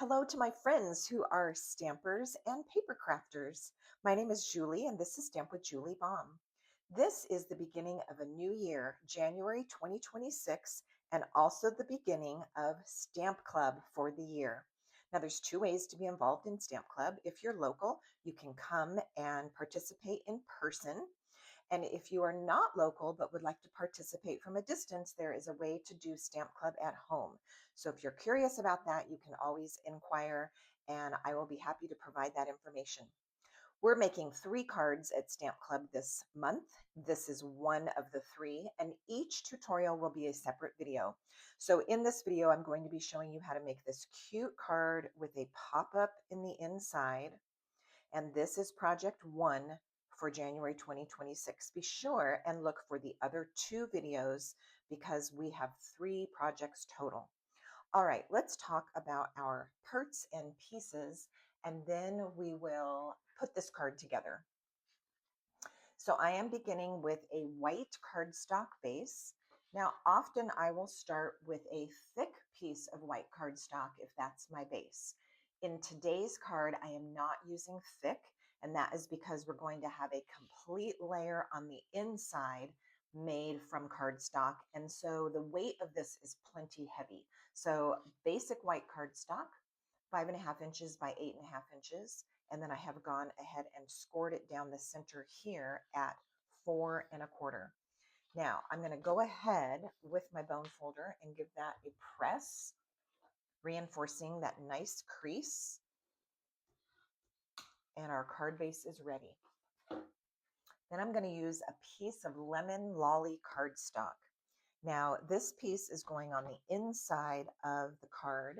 Hello to my friends who are stampers and paper crafters. My name is Julie, and this is Stamp with Julie Baum. This is the beginning of a new year, January 2026, and also the beginning of Stamp Club for the year. Now, there's two ways to be involved in Stamp Club. If you're local, you can come and participate in person. And if you are not local but would like to participate from a distance, there is a way to do Stamp Club at home. So if you're curious about that, you can always inquire, and I will be happy to provide that information. We're making 3 cards at Stamp Club this month. This is one of the 3, and each tutorial will be a separate video. So in this video, I'm going to be showing you how to make this cute card with a pop-up in the inside, and this is project 1 for January 2026. Be sure and look for the other 2 videos because we have 3 projects total. All right, let's talk about our parts and pieces, and then we will put this card together. So I am beginning with a white cardstock base. Now, often I will start with a thick piece of white cardstock if that's my base. In today's card, I am not using thick, and that is because we're going to have a complete layer on the inside made from cardstock. And so the weight of this is plenty heavy. So basic white cardstock, 5.5 inches by 8.5 inches. And then I have gone ahead and scored it down the center here at 4.25. Now I'm going to go ahead with my bone folder and give that a press, reinforcing that nice crease. And our card base is ready. Then I'm going to use a piece of lemon lolly cardstock. Now this piece is going on the inside of the card.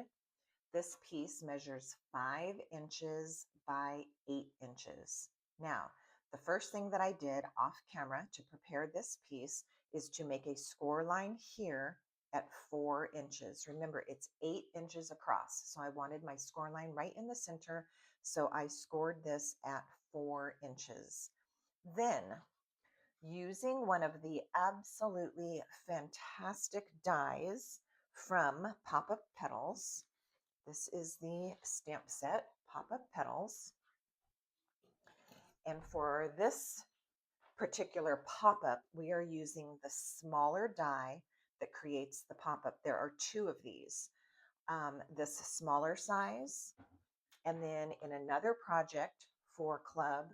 This piece measures 5 inches by 8 inches. Now, the first thing that I did off camera to prepare this piece is to make a score line here at 4 inches. Remember, it's 8 inches across. So I wanted my score line right in the center. So I scored this at 4 inches. Then, using one of the absolutely fantastic dies from Pop Up Petals, this is the stamp set, Pop Up Petals. And for this particular pop-up, we are using the smaller die that creates the pop-up. There are 2 of these. This smaller size, and then in another project for club,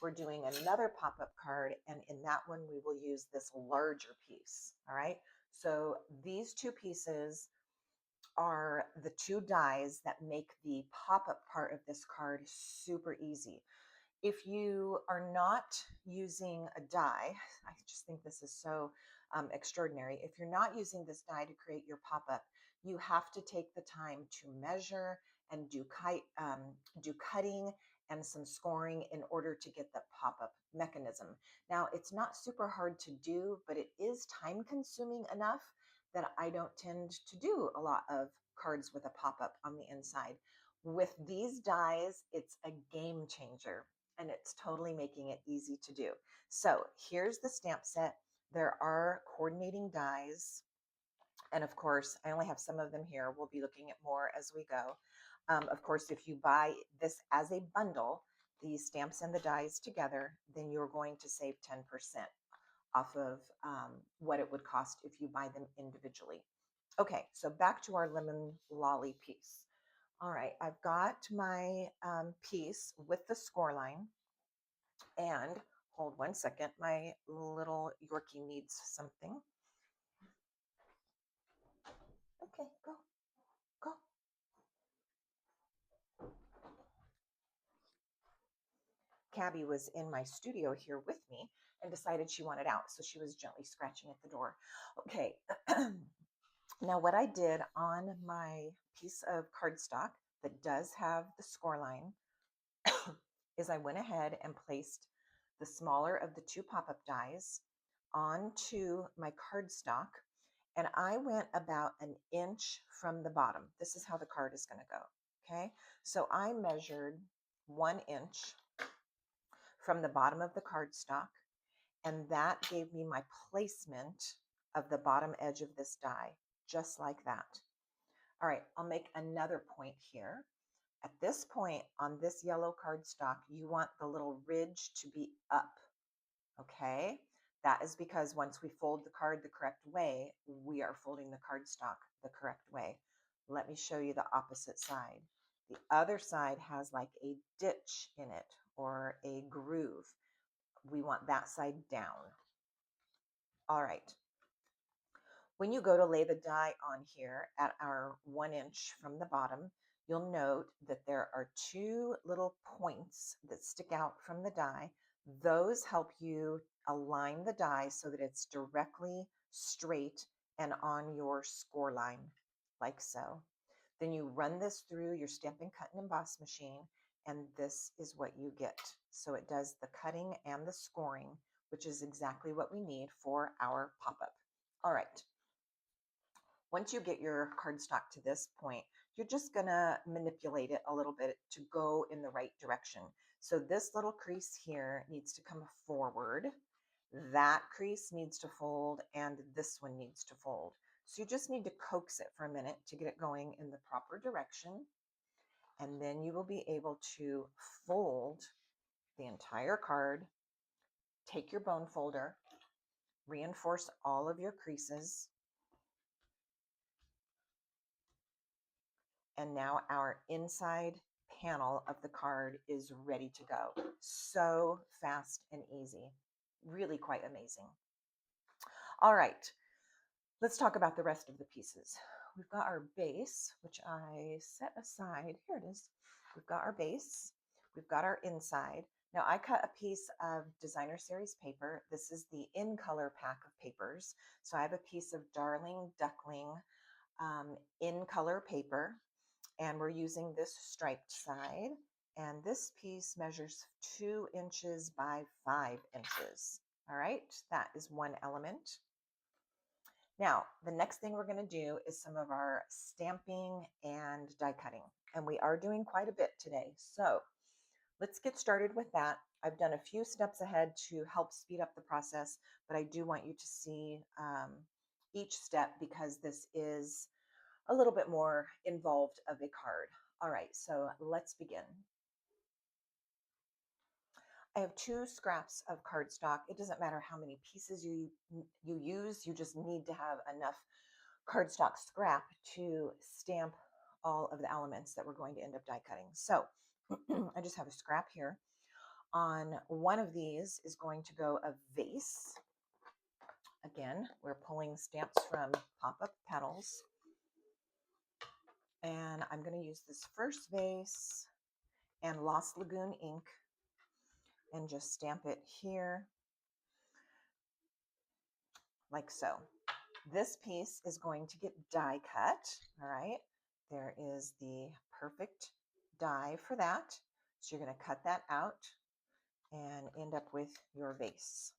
we're doing another pop-up card, and in that one, we will use this larger piece, all right? So these 2 pieces are the 2 dies that make the pop-up part of this card super easy. If you are not using a die, I just think this is so extraordinary. If you're not using this die to create your pop-up, you have to take the time to measure and do cutting and some scoring in order to get the pop-up mechanism. Now, it's not super hard to do, but it is time consuming enough that I don't tend to do a lot of cards with a pop-up on the inside. With these dies, it's a game changer, and it's totally making it easy to do. So here's the stamp set. There are coordinating dies, and of course, I only have some of them here. We'll be looking at more as we go. Of course, if you buy this as a bundle, the stamps and the dies together, then you're going to save 10% off of what it would cost if you buy them individually. Okay, so back to our lemon lolly piece. All right, I've got my piece with the score line, and hold one second, my little Yorkie needs something. Okay, go, go. Cabby was in my studio here with me and decided she wanted out, so she was gently scratching at the door. Okay, now what I did on my piece of cardstock that does have the score line is I went ahead and placed the smaller of the 2 pop-up dies onto my cardstock, and I went about 1 inch from the bottom. This is how the card is going to go. Okay, so I measured 1 inch from the bottom of the cardstock, and that gave me my placement of the bottom edge of this die, just like that. All right, I'll make another point here. At this point on this yellow cardstock, you want the little ridge to be up, okay? That is because once we fold the card the correct way, we are folding the cardstock the correct way. Let me show you the opposite side. The other side has like a ditch in it or a groove. We want that side down. All right. When you go to lay the die on here at our 1 inch from the bottom, you'll note that there are two little points that stick out from the die. Those help you align the die so that it's directly straight and on your score line, like so. Then you run this through your Stampin' Cut and Emboss machine, and this is what you get. So it does the cutting and the scoring, which is exactly what we need for our pop-up. All right. Once you get your cardstock to this point, you're just going to manipulate it a little bit to go in the right direction. So this little crease here needs to come forward. That crease needs to fold, and this one needs to fold. So you just need to coax it for a minute to get it going in the proper direction. And then you will be able to fold the entire card, take your bone folder, reinforce all of your creases, and now our inside panel of the card is ready to go. So fast and easy. Really quite amazing. All right, let's talk about the rest of the pieces. We've got our base, which I set aside. Here it is. We've got our base. We've got our inside. Now I cut a piece of designer series paper. This is the in color pack of papers. So I have a piece of Darling Duckling in color paper, and we're using this striped side, and this piece measures 2 inches by 5 inches. All right, that is one element. Now, the next thing we're going to do is some of our stamping and die cutting, and we are doing quite a bit today. So let's get started with that. I've done a few steps ahead to help speed up the process, but I do want you to see each step because this is a little bit more involved of a card. All right, so let's begin. I have 2 scraps of cardstock. It doesn't matter how many pieces you use, you just need to have enough cardstock scrap to stamp all of the elements that we're going to end up die cutting. So I just have a scrap here. On one of these is going to go a vase. Again, we're pulling stamps from Pop Up Petals. And I'm going to use this first vase and Lost Lagoon ink and just stamp it here like so. This piece is going to get die cut. All right, there is the perfect die for that. So you're going to cut that out and end up with your vase.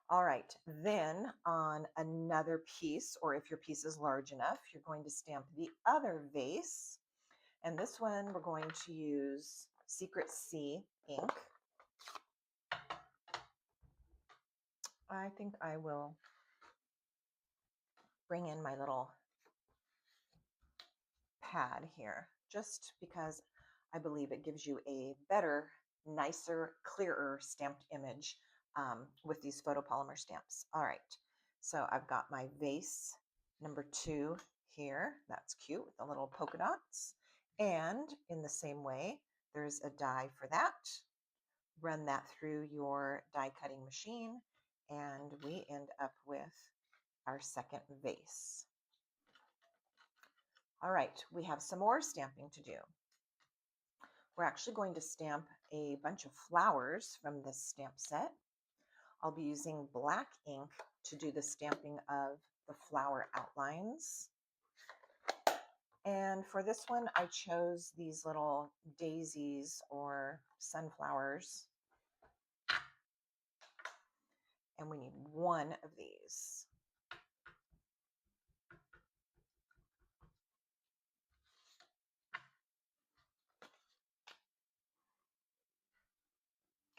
All right, then on another piece, or if your piece is large enough, you're going to stamp the other vase. And this one we're going to use Secret Sea ink. I think I will bring in my little pad here just because I believe it gives you a better, nicer, clearer stamped image with these photopolymer stamps. All right, so I've got my vase number 2 here. That's cute with the little polka dots. And in the same way, there's a die for that. Run that through your die cutting machine, and we end up with our second vase. All right, we have some more stamping to do. We're actually going to stamp a bunch of flowers from this stamp set. I'll be using black ink to do the stamping of the flower outlines. And for this one, I chose these little daisies or sunflowers. And we need 1 of these.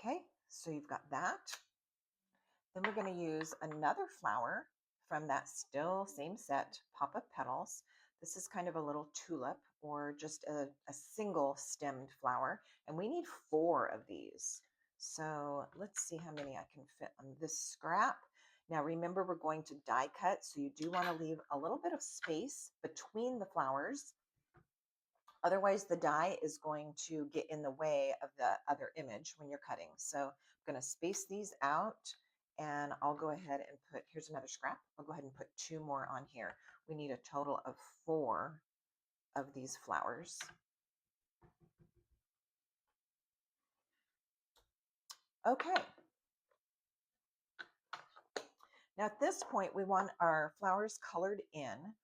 Okay, so you've got that. Then we're going to use another flower from that still same set, Pop Up Petals. This is kind of a little tulip or just a single stemmed flower. And we need 4 of these. So let's see how many I can fit on this scrap. Now remember, we're going to die cut, so you do want to leave a little bit of space between the flowers. Otherwise, the die is going to get in the way of the other image when you're cutting. So I'm going to space these out, and I'll go ahead and put, here's another scrap. I'll go ahead and put 2 more on here. We need a total of 4 of these flowers. Okay. Now at this point, we want our flowers colored in.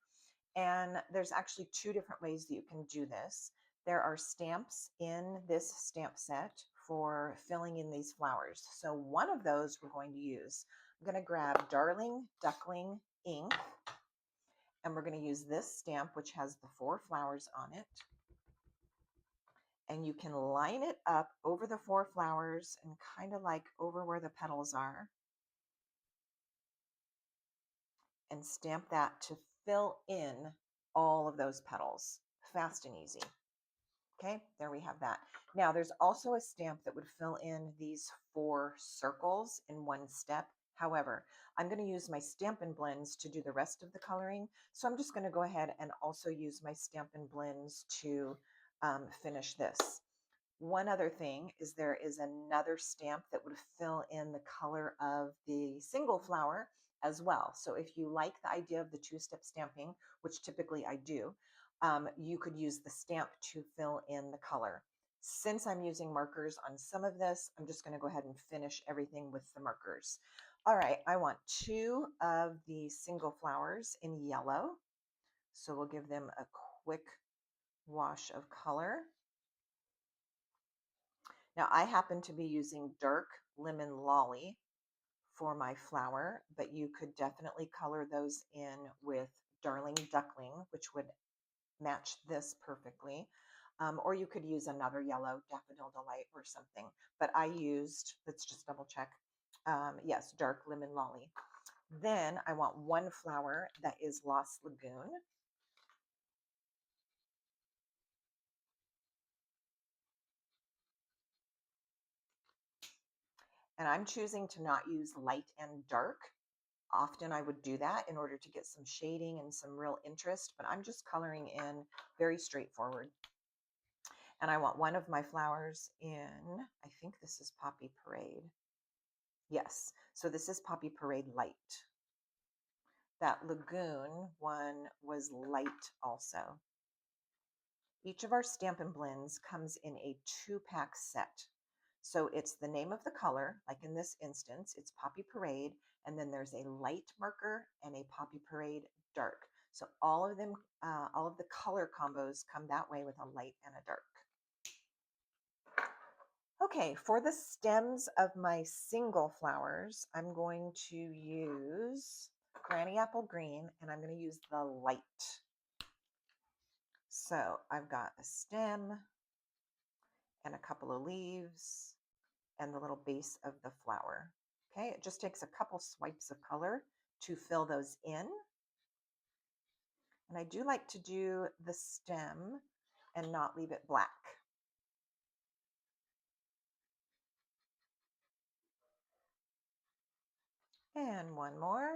And there's actually 2 different ways that you can do this. There are stamps in this stamp set for filling in these flowers. So one of those we're going to use. I'm going to grab Darling Duckling ink, and we're going to use this stamp, which has the 4 flowers on it. And you can line it up over the 4 flowers and kind of like over where the petals are, and stamp that to fill in all of those petals. Fast and easy. Okay, there we have that. Now there's also a stamp that would fill in these 4 circles in one step. However, I'm going to use my Stampin' Blends to do the rest of the coloring. So I'm just going to go ahead and also use my Stampin' Blends to finish this. One other thing is there is another stamp that would fill in the color of the single flower as well. So if you like the idea of the 2-step stamping, which typically I do, you could use the stamp to fill in the color. Since I'm using markers on some of this, I'm just going to go ahead and finish everything with the markers. All right, I want 2 of the single flowers in yellow. So we'll give them a quick wash of color. Now I happen to be using dark lemon lolly for my flower, but you could definitely color those in with Darling Duckling, which would match this perfectly. Or you could use another yellow, Daffodil Delight or something. But I used, let's just double check. Yes, dark lemon lolly. Then I want 1 flower that is Lost Lagoon. And I'm choosing to not use light and dark. Often I would do that in order to get some shading and some real interest, but I'm just coloring in very straightforward. And I want 1 of my flowers in, I think this is Poppy Parade. Yes, so this is Poppy Parade Light. That Lagoon one was light also. Each of our Stampin' Blends comes in a 2-pack set. So it's the name of the color, like in this instance, it's Poppy Parade, and then there's a light marker and a Poppy Parade dark. So all of them, all of the color combos come that way with a light and a dark. Okay, for the stems of my single flowers, I'm going to use Granny Apple Green, and I'm going to use the light. So I've got a stem and a couple of leaves and the little base of the flower. Okay, it just takes a couple swipes of color to fill those in. And I do like to do the stem and not leave it black. And 1 more.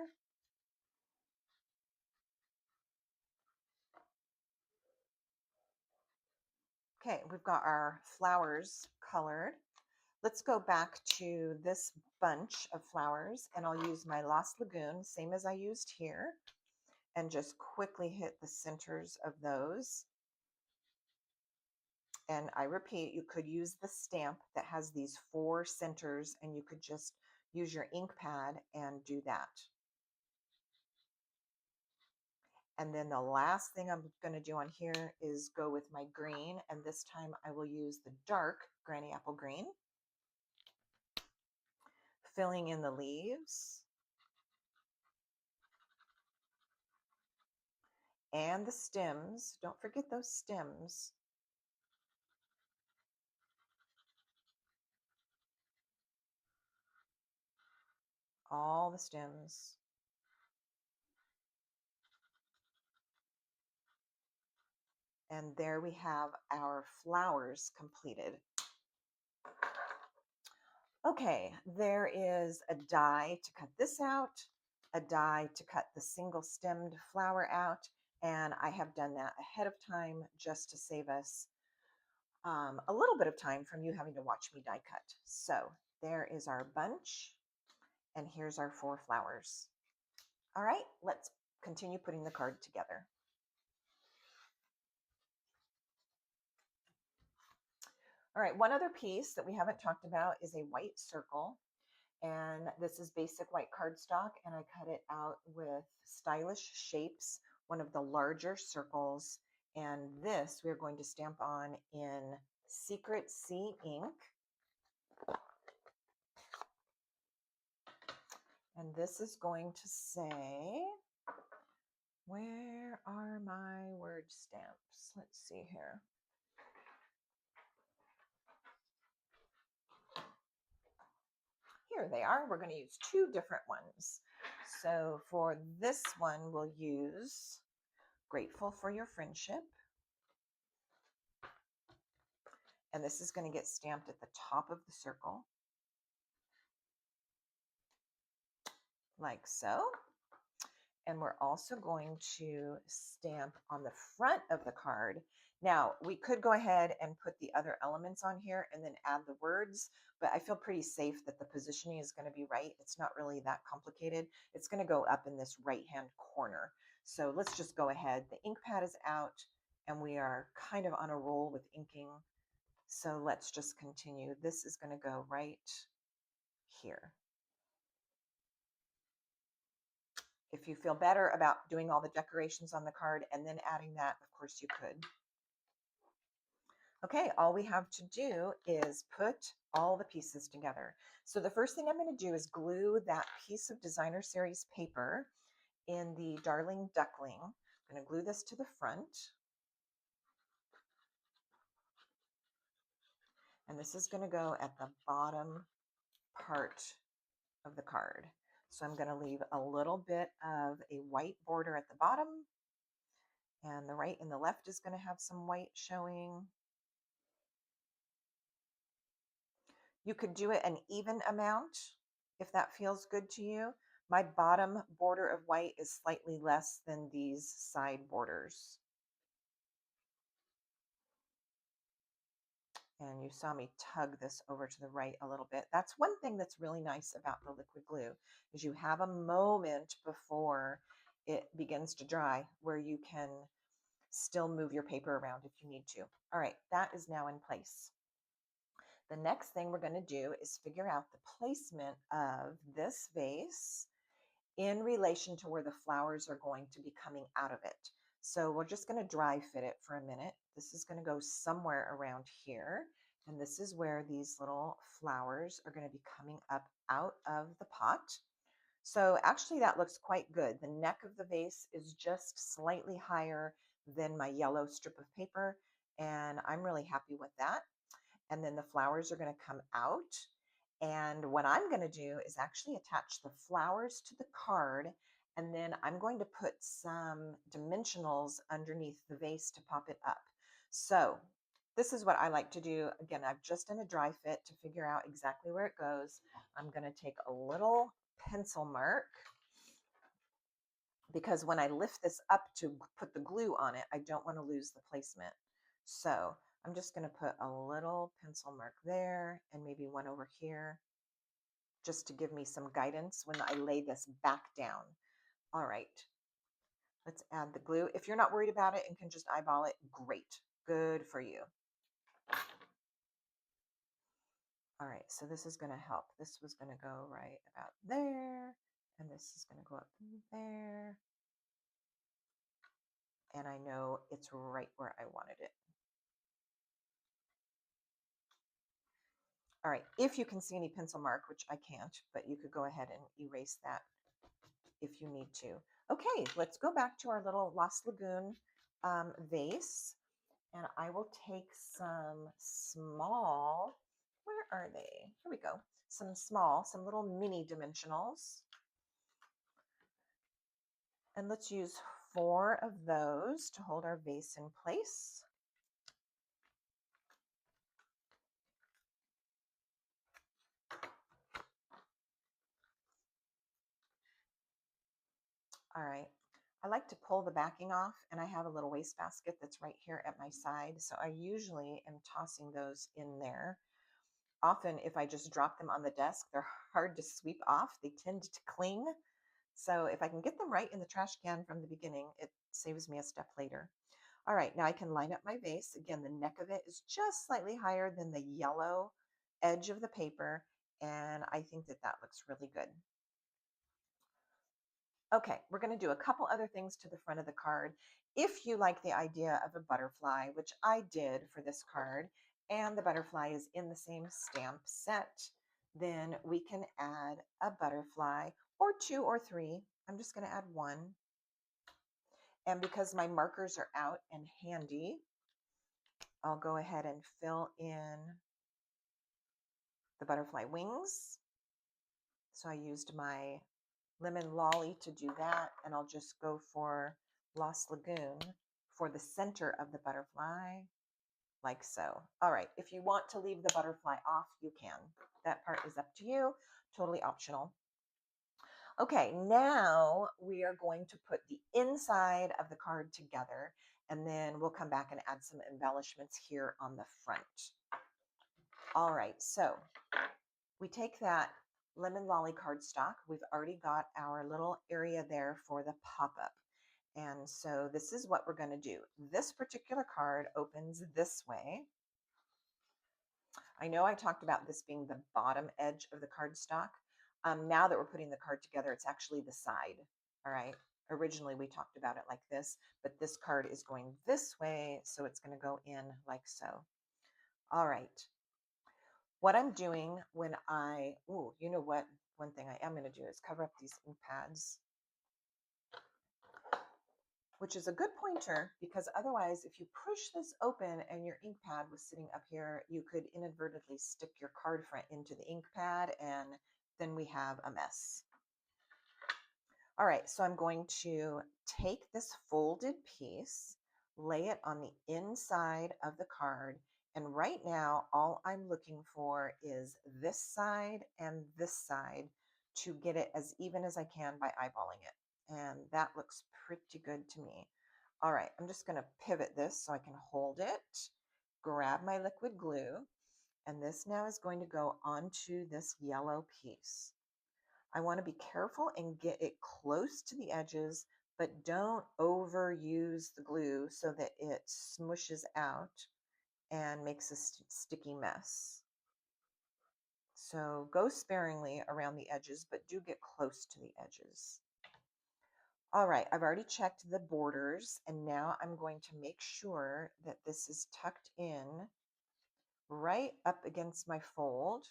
Okay, we've got our flowers colored. Let's go back to this bunch of flowers, and I'll use my Lost Lagoon, same as I used here, and just quickly hit the centers of those. And I repeat, you could use the stamp that has these 4 centers, and you could just use your ink pad and do that. And then the last thing I'm going to do on here is go with my green, and this time I will use the dark Granny Apple Green, filling in the leaves and the stems. Don't forget those stems. All the stems. And there we have our flowers completed. Okay, there is a die to cut this out, a die to cut the single stemmed flower out, and I have done that ahead of time just to save us a little bit of time from you having to watch me die cut. So there is our bunch, and here's our 4 flowers. All right, let's continue putting the card together. All right, one other piece that we haven't talked about is a white circle. And this is basic white cardstock, and I cut it out with Stylish Shapes, one of the larger circles. And this we're going to stamp on in Secret Sea ink. And this is going to say, where are my word stamps? Let's see here. Here they are. We're going to use 2 different ones. So for this one, we'll use Grateful for Your Friendship. And this is going to get stamped at the top of the circle, like so. And we're also going to stamp on the front of the card. Now, we could go ahead and put the other elements on here and then add the words, but I feel pretty safe that the positioning is going to be right. It's not really that complicated. It's going to go up in this right-hand corner. So let's just go ahead. The ink pad is out, and we are kind of on a roll with inking. So let's just continue. This is going to go right here. If you feel better about doing all the decorations on the card and then adding that, of course you could. Okay, all we have to do is put all the pieces together. So the first thing I'm going to do is glue that piece of Designer Series paper in the Darling Duckling. I'm going to glue this to the front. And this is going to go at the bottom part of the card. So I'm going to leave a little bit of a white border at the bottom, and the right and the left is going to have some white showing. You could do it an even amount if that feels good to you. My bottom border of white is slightly less than these side borders. And you saw me tug this over to the right a little bit. That's one thing that's really nice about the liquid glue, is you have a moment before it begins to dry where you can still move your paper around if you need to. All right, that is now in place. The next thing we're going to do is figure out the placement of this vase in relation to where the flowers are going to be coming out of it. So we're just going to dry fit it for a minute. This is going to go somewhere around here. And this is where these little flowers are going to be coming up out of the pot. So actually that looks quite good. The neck of the vase is just slightly higher than my yellow strip of paper, and I'm really happy with that. And then the flowers are going to come out. And what I'm going to do is actually attach the flowers to the card, and then I'm going to put some dimensionals underneath the vase to pop it up. So this is what I like to do. Again, I've just done a dry fit to figure out exactly where it goes. I'm going to take a little pencil mark, because when I lift this up to put the glue on it, I don't want to lose the placement. So I'm just going to put a little pencil mark there and maybe one over here, just to give me some guidance when I lay this back down. All right, let's add the glue. If you're not worried about it and can just eyeball it, great, good for you. All right, so this is going to help. This was going to go right about there, and this is going to go up there. And I know it's right where I wanted it. All right, if you can see any pencil mark, which I can't, but you could go ahead and erase that if you need to. Okay, let's go back to our little Lost Lagoon vase, and I will take some small, where are they? Here we go. Some little mini dimensionals. And let's use 4 of those to hold our vase in place. All right. I like to pull the backing off, and I have a little wastebasket that's right here at my side. So I usually am tossing those in there. Often, if I just drop them on the desk, they're hard to sweep off. They tend to cling. So if I can get them right in the trash can from the beginning, it saves me a step later. All right, now I can line up my vase. Again, the neck of it is just slightly higher than the yellow edge of the paper, and I think that that looks really good. Okay, we're going to do a couple other things to the front of the card. If you like the idea of a butterfly, which I did for this card, and the butterfly is in the same stamp set, then we can add a butterfly or two or three. I'm just going to add one. And because my markers are out and handy, I'll go ahead and fill in the butterfly wings. So I used my lemon lolly to do that, and I'll just go for Lost Lagoon for the center of the butterfly, like so. All right, if you want to leave the butterfly off, you can. That part is up to you, totally optional. Okay, now we are going to put the inside of the card together, and then we'll come back and add some embellishments here on the front. All right, so we take that lemon lolly cardstock. We've already got our little area there for the pop-up. And so this is what we're going to do. This particular card opens this way. I know I talked about this being the bottom edge of the cardstock. Now that we're putting the card together, it's actually the side. All right. Originally, we talked about it like this, but this card is going this way, so it's going to go in like so. All right. What I'm doing when you know what? One thing I am going to do is cover up these ink pads, which is a good pointer because otherwise, if you push this open and your ink pad was sitting up here, you could inadvertently stick your card front into the ink pad, and then we have a mess. All right, so I'm going to take this folded piece, lay it on the inside of the card, and right now, all I'm looking for is this side and this side to get it as even as I can by eyeballing it. And that looks pretty good to me. All right, I'm just going to pivot this so I can hold it, grab my liquid glue, and this now is going to go onto this yellow piece. I want to be careful and get it close to the edges, but don't overuse the glue so that it smushes out and makes a sticky mess. So go sparingly around the edges, but do get close to the edges. All right, I've already checked the borders, and now I'm going to make sure that this is tucked in right up against my fold.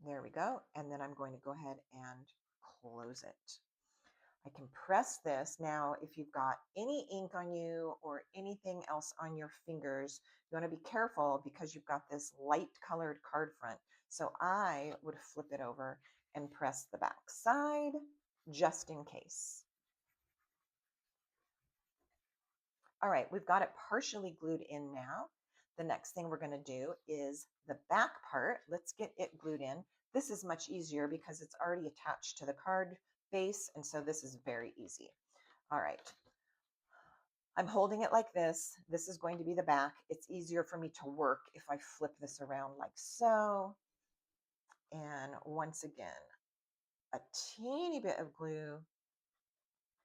There we go. And then I'm going to go ahead and close it. I can press this. Now, if you've got any ink on you or anything else on your fingers, you want to be careful because you've got this light colored card front. So I would flip it over and press the back side just in case. All right, we've got it partially glued in now. The next thing we're going to do is the back part. Let's get it glued in. This is much easier because it's already attached to the card base, and so this is very easy. All right. I'm holding it like this. This is going to be the back. It's easier for me to work if I flip this around like so. And once again, a teeny bit of glue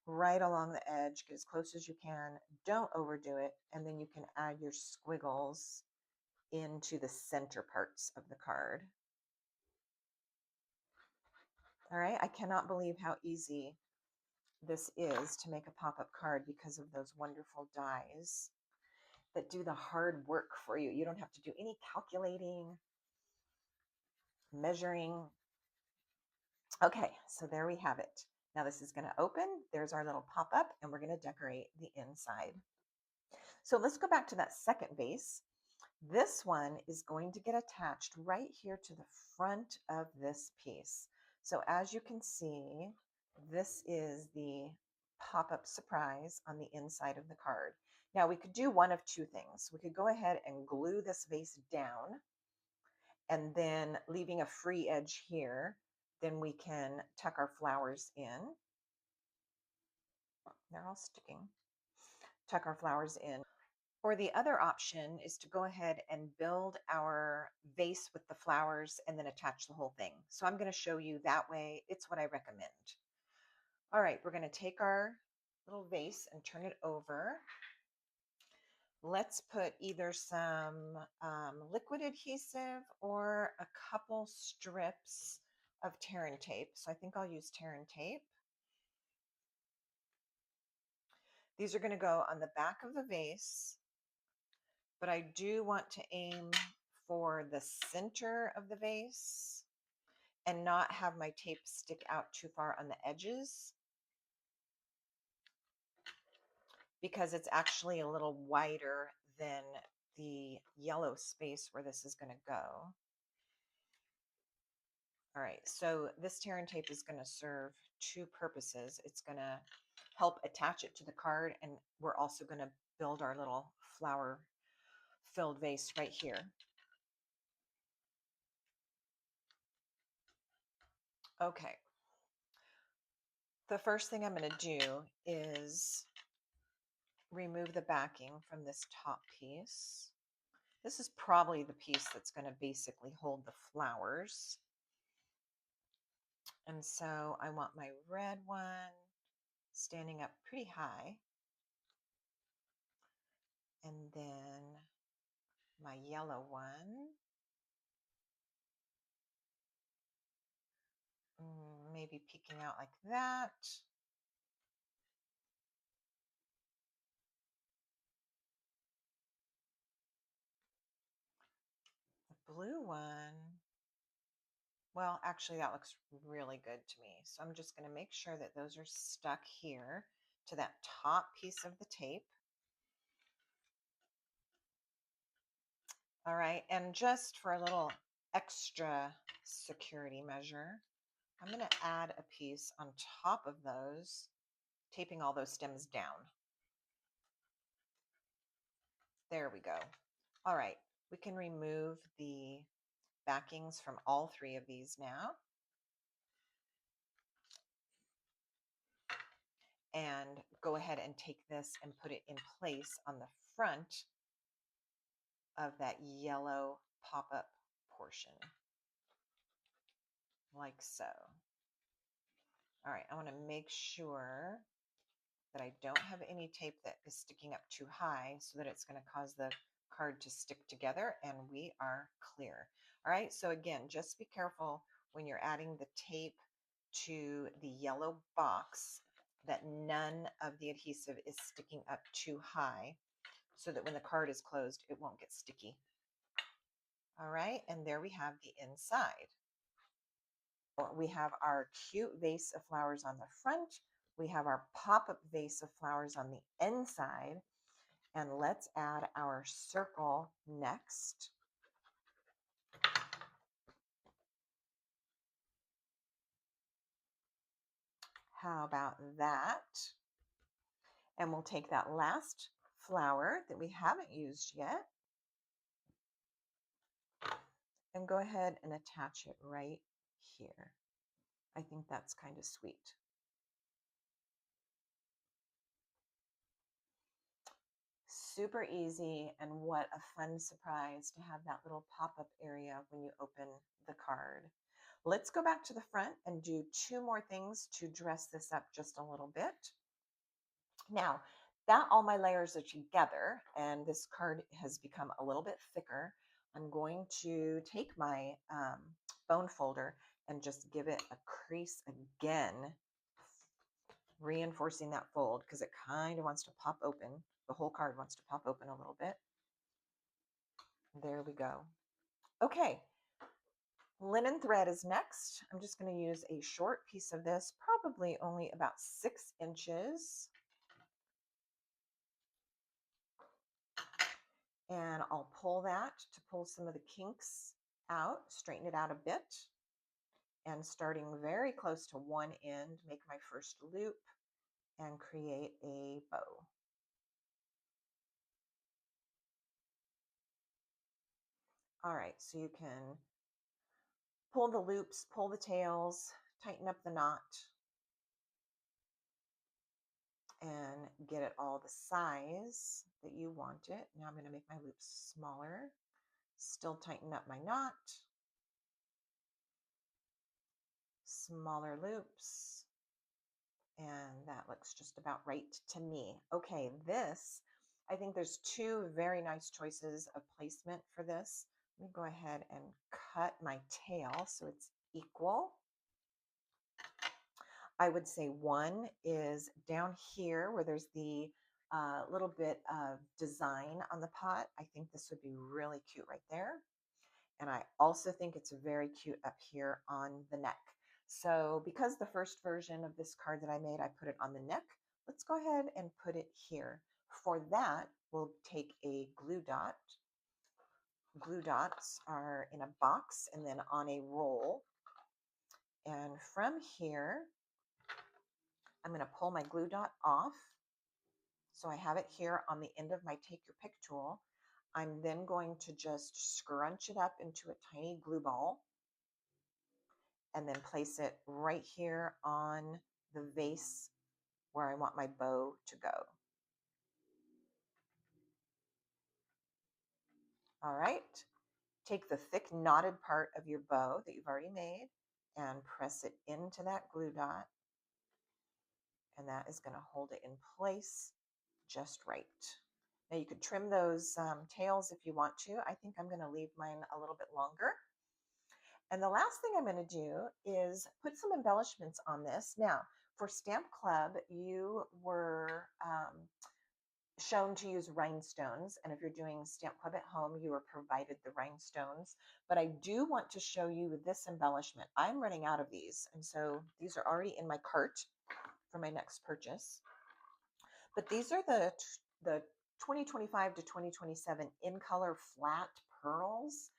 right along the edge. Get as close as you can. Don't overdo it. And then you can add your squiggles into the center parts of the card. All right. I cannot believe how easy this is to make a pop-up card because of those wonderful dies that do the hard work for you. You don't have to do any calculating, measuring. Okay, so there we have it. Now this is going to open. There's our little pop-up, and we're going to decorate the inside. So let's go back to that second vase. This one is going to get attached right here to the front of this piece. So as you can see, this is the pop-up surprise on the inside of the card. Now we could do one of two things. We could go ahead and glue this vase down, and then leaving a free edge here, then we can tuck our flowers in. They're all sticking. Tuck our flowers in. Or the other option is to go ahead and build our vase with the flowers and then attach the whole thing. So I'm going to show you that way. It's what I recommend. All right, we're going to take our little vase and turn it over. Let's put either some liquid adhesive or a couple strips of tear and tape. So I think I'll use tear and tape. These are going to go on the back of the vase, but I do want to aim for the center of the vase and not have my tape stick out too far on the edges, because it's actually a little wider than the yellow space where this is going to go. All right, so this tear and tape is going to serve two purposes. It's going to help attach it to the card, and we're also going to build our little flower filled vase right here. Okay. The first thing I'm going to do is remove the backing from this top piece. This is probably the piece that's going to basically hold the flowers. And so I want my red one standing up pretty high. And then my yellow one, maybe peeking out like that. The blue one, well, actually that looks really good to me. So I'm just going to make sure that those are stuck here to that top piece of the tape. All right, and just for a little extra security measure, I'm going to add a piece on top of those, taping all those stems down. There we go. All right, we can remove the backings from all three of these now. And go ahead and take this and put it in place on the front of that yellow pop-up portion, like so. All right, I want to make sure that I don't have any tape that is sticking up too high so that it's going to cause the card to stick together, and we are clear. All right, so again, just be careful when you're adding the tape to the yellow box that none of the adhesive is sticking up too high so that when the card is closed, it won't get sticky. All right, and there we have the inside. We have our cute vase of flowers on the front. We have our pop-up vase of flowers on the inside. And let's add our circle next. How about that? And we'll take that last flower that we haven't used yet and go ahead and attach it right here. I think that's kind of sweet. Super easy, and what a fun surprise to have that little pop-up area when you open the card. Let's go back to the front and do two more things to dress this up just a little bit. Now that all my layers are together and this card has become a little bit thicker, I'm going to take my bone folder and just give it a crease again, reinforcing that fold because it kind of wants to pop open. The whole card wants to pop open a little bit. There we go. Okay, linen thread is next. I'm just going to use a short piece of this, probably only about 6 inches. And I'll pull that to pull some of the kinks out, straighten it out a bit. And starting very close to one end, make my first loop and create a bow. All right, so you can Pull the loops, pull the tails, tighten up the knot, and get it all the size that you want it. Now I'm going to make my loops smaller, still tighten up my knot, smaller loops, and that looks just about right to me. Okay, this, I think there's two very nice choices of placement for this. Let me go ahead and cut my tail so it's equal. I would say one is down here where there's the little bit of design on the pot. I think this would be really cute right there. And I also think it's very cute up here on the neck. So because the first version of this card that I made, I put it on the neck, let's go ahead and put it here. For that, we'll take a glue dot. Glue dots are in a box and then on a roll. And from here, I'm going to pull my glue dot off. So I have it here on the end of my take your pick tool. I'm then going to just scrunch it up into a tiny glue ball and then place it right here on the vase where I want my bow to go. All right, take the thick knotted part of your bow that you've already made and press it into that glue dot. And that is going to hold it in place just right. Now you could trim those tails if you want to. I think I'm going to leave mine a little bit longer. And the last thing I'm going to do is put some embellishments on this. Now, for Stamp Club, you were shown to use rhinestones. And if you're doing Stamp Club at home, you are provided the rhinestones. But I do want to show you this embellishment. I'm running out of these. And so these are already in my cart for my next purchase. But these are the 2025 to 2027 in color flat pearls.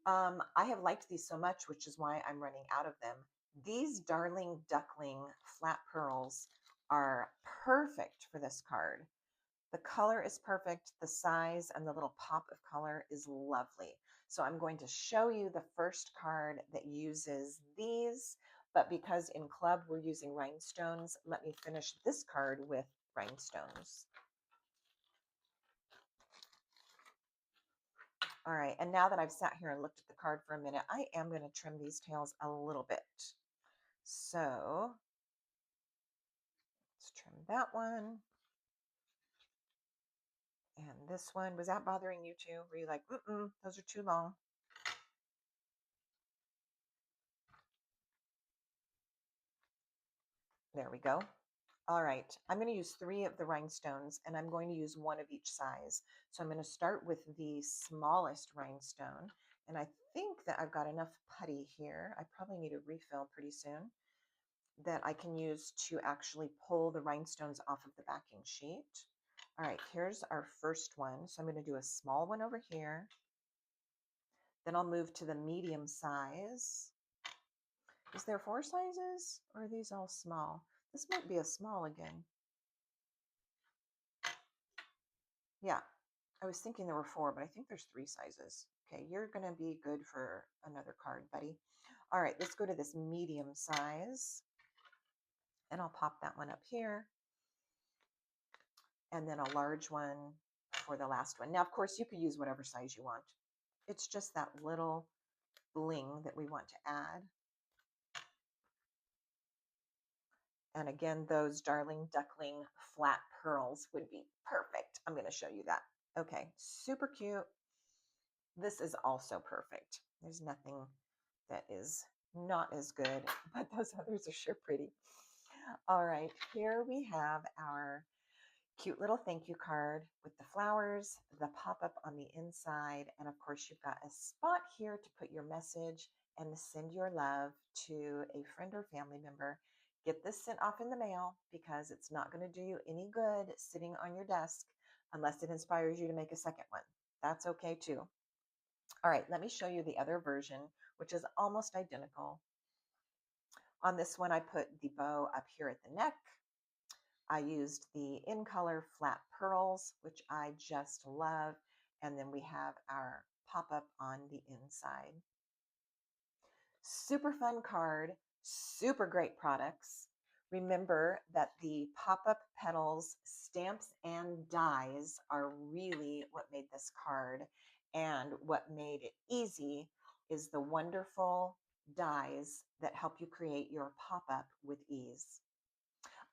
I have liked these so much, which is why I'm running out of them. These darling duckling flat pearls are perfect for this card. The color is perfect. The size and the little pop of color is lovely. So I'm going to show you the first card that uses these, but because in club we're using rhinestones, let me finish this card with rhinestones. All right, and now that I've sat here and looked at the card for a minute, I am going to trim these tails a little bit. So let's trim that one. And this one, was that bothering you too? Were you like, those are too long? There we go. All right, I'm going to use 3 of the rhinestones and I'm going to use 1 of each size. So I'm going to start with the smallest rhinestone. And I think that I've got enough putty here. I probably need a refill pretty soon that I can use to actually pull the rhinestones off of the backing sheet. All right, here's our first one. So I'm going to do a small one over here. Then I'll move to the medium size. Is there 4 sizes or are these all small? This might be a small again. Yeah, I was thinking there were 4, but I think there's 3 sizes. Okay, you're going to be good for another card, buddy. All right, let's go to this medium size. And I'll pop that one up here. And then a large one for the last one. Now, of course, you could use whatever size you want. It's just that little bling that we want to add. And again, those darling duckling flat pearls would be perfect. I'm going to show you that. Okay, super cute. This is also perfect. There's nothing that is not as good, but those others are sure pretty. All right, here we have our cute little thank you card with the flowers, the pop-up on the inside, and of course you've got a spot here to put your message and send your love to a friend or family member. Get this sent off in the mail because it's not going to do you any good sitting on your desk unless it inspires you to make a second one. That's okay too. All right, let me show you the other version, which is almost identical. On this one, I put the bow up here at the neck. I used the in color flat pearls, which I just love. And then we have our pop up on the inside. Super fun card, super great products. Remember that the Pop Up Petals stamps and dies are really what made this card. And what made it easy is the wonderful dies that help you create your pop up with ease.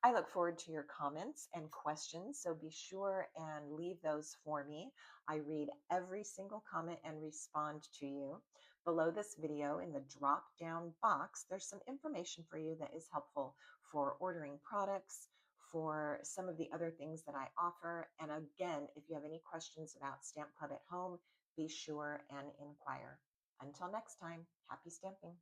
I look forward to your comments and questions, so be sure and leave those for me. I read every single comment and respond to you. Below this video in the drop down box, there's some information for you that is helpful for ordering products, for some of the other things that I offer. And again, if you have any questions about Stamp Club at Home, be sure and inquire. Until next time, happy stamping.